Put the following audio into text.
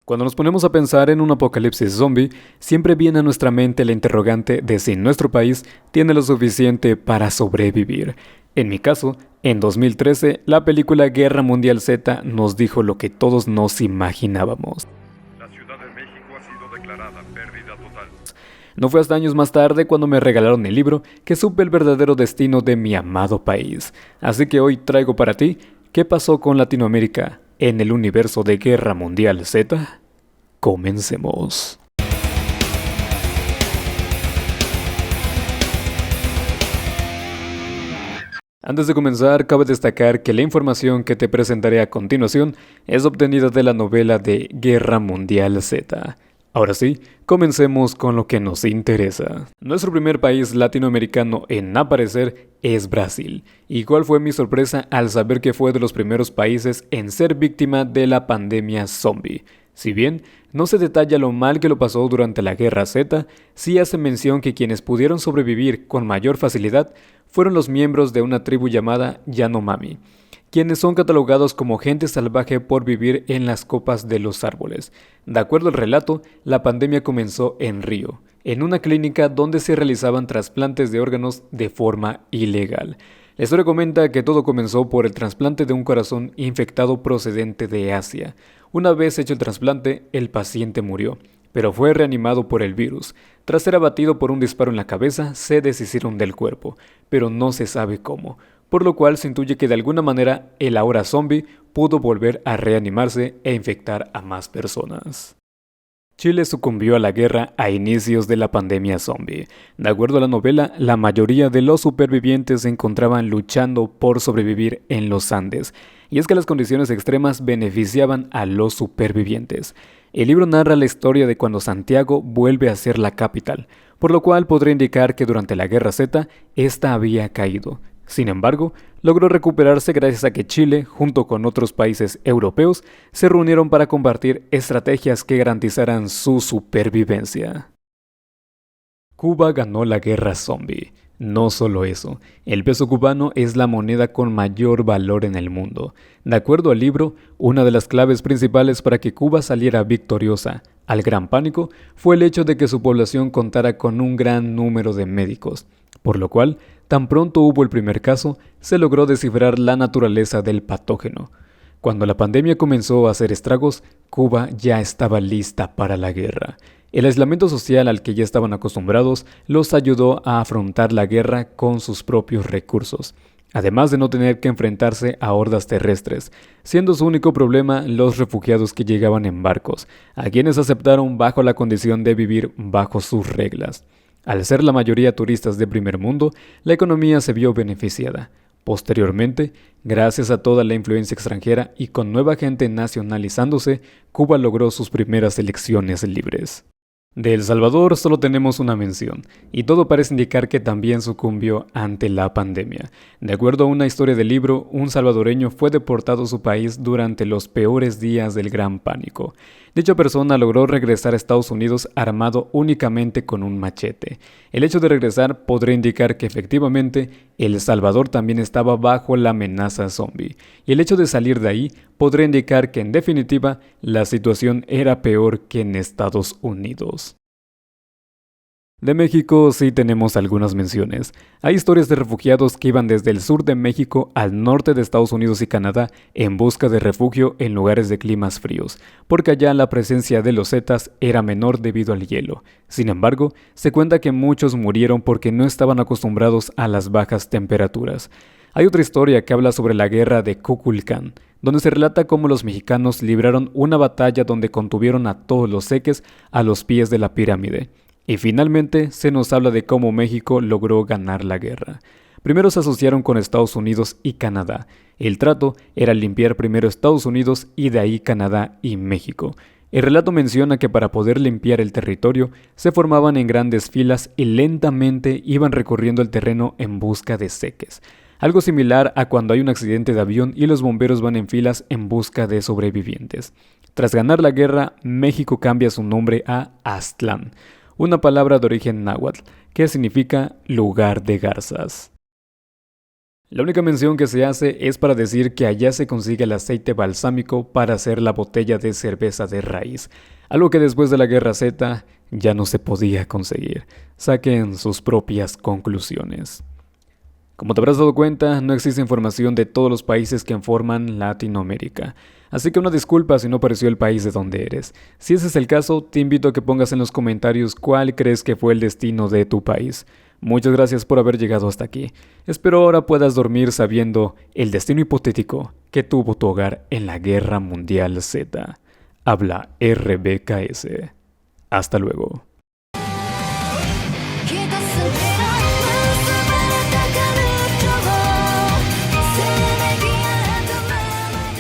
Cuando nos ponemos a pensar en un apocalipsis zombie, siempre viene a nuestra mente la interrogante de si nuestro país tiene lo suficiente para sobrevivir. En mi caso, en 2013, la película Guerra Mundial Z nos dijo lo que todos nos imaginábamos. La Ciudad de México ha sido declarada pérdida total. No fue hasta años más tarde cuando me regalaron el libro que supe el verdadero destino de mi amado país. Así que hoy traigo para ti ¿qué pasó con Latinoamérica en el universo de Guerra Mundial Z? Comencemos. Antes de comenzar, cabe destacar que la información que te presentaré a continuación es obtenida de la novela de Guerra Mundial Z. Ahora sí, comencemos con lo que nos interesa. Nuestro primer país latinoamericano en aparecer es Brasil. ¿Y cuál fue mi sorpresa al saber que fue de los primeros países en ser víctima de la pandemia zombie? Si bien no se detalla lo mal que lo pasó durante la Guerra Z, sí hace mención que quienes pudieron sobrevivir con mayor facilidad fueron los miembros de una tribu llamada Yanomami, quienes son catalogados como gente salvaje por vivir en las copas de los árboles. De acuerdo al relato, la pandemia comenzó en Río, en una clínica donde se realizaban trasplantes de órganos de forma ilegal. La historia comenta que todo comenzó por el trasplante de un corazón infectado procedente de Asia. Una vez hecho el trasplante, el paciente murió, pero fue reanimado por el virus. Tras ser abatido por un disparo en la cabeza, se deshicieron del cuerpo, pero no se sabe cómo, por lo cual se intuye que de alguna manera el ahora zombie pudo volver a reanimarse e infectar a más personas. Chile sucumbió a la guerra a inicios de la pandemia zombie. De acuerdo a la novela, la mayoría de los supervivientes se encontraban luchando por sobrevivir en los Andes, y es que las condiciones extremas beneficiaban a los supervivientes. El libro narra la historia de cuando Santiago vuelve a ser la capital, por lo cual podría indicar que durante la Guerra Z, esta había caído. Sin embargo, logró recuperarse gracias a que Chile, junto con otros países europeos, se reunieron para compartir estrategias que garantizaran su supervivencia. Cuba ganó la guerra zombie. No solo eso, el peso cubano es la moneda con mayor valor en el mundo. De acuerdo al libro, una de las claves principales para que Cuba saliera victoriosa al gran pánico fue el hecho de que su población contara con un gran número de médicos, por lo cual, tan pronto hubo el primer caso, se logró descifrar la naturaleza del patógeno. Cuando la pandemia comenzó a hacer estragos, Cuba ya estaba lista para la guerra. El aislamiento social al que ya estaban acostumbrados los ayudó a afrontar la guerra con sus propios recursos, además de no tener que enfrentarse a hordas terrestres, siendo su único problema los refugiados que llegaban en barcos, a quienes aceptaron bajo la condición de vivir bajo sus reglas. Al ser la mayoría turistas de primer mundo, la economía se vio beneficiada. Posteriormente, gracias a toda la influencia extranjera y con nueva gente nacionalizándose, Cuba logró sus primeras elecciones libres. De El Salvador solo tenemos una mención, y todo parece indicar que también sucumbió ante la pandemia. De acuerdo a una historia del libro, un salvadoreño fue deportado a su país durante los peores días del Gran Pánico. Dicha persona logró regresar a Estados Unidos armado únicamente con un machete. El hecho de regresar podría indicar que efectivamente El Salvador también estaba bajo la amenaza zombie, y el hecho de salir de ahí podría indicar que en definitiva la situación era peor que en Estados Unidos. De México sí tenemos algunas menciones. Hay historias de refugiados que iban desde el sur de México al norte de Estados Unidos y Canadá en busca de refugio en lugares de climas fríos, porque allá la presencia de los zetas era menor debido al hielo. Sin embargo, se cuenta que muchos murieron porque no estaban acostumbrados a las bajas temperaturas. Hay otra historia que habla sobre la guerra de Kukulcán, donde se relata cómo los mexicanos libraron una batalla donde contuvieron a todos los seques a los pies de la pirámide. Y finalmente se nos habla de cómo México logró ganar la guerra. Primero se asociaron con Estados Unidos y Canadá. El trato era limpiar primero Estados Unidos y de ahí Canadá y México. El relato menciona que para poder limpiar el territorio se formaban en grandes filas y lentamente iban recorriendo el terreno en busca de seques. Algo similar a cuando hay un accidente de avión y los bomberos van en filas en busca de sobrevivientes. Tras ganar la guerra, México cambia su nombre a Aztlán, una palabra de origen náhuatl que significa lugar de garzas. La única mención que se hace es para decir que allá se consigue el aceite balsámico para hacer la botella de cerveza de raíz, algo que después de la Guerra Z ya no se podía conseguir. Saquen sus propias conclusiones. Como te habrás dado cuenta, no existe información de todos los países que forman Latinoamérica, así que una disculpa si no apareció el país de donde eres. Si ese es el caso, te invito a que pongas en los comentarios cuál crees que fue el destino de tu país. Muchas gracias por haber llegado hasta aquí. Espero ahora puedas dormir sabiendo el destino hipotético que tuvo tu hogar en la Guerra Mundial Z. Habla RBKS. Hasta luego.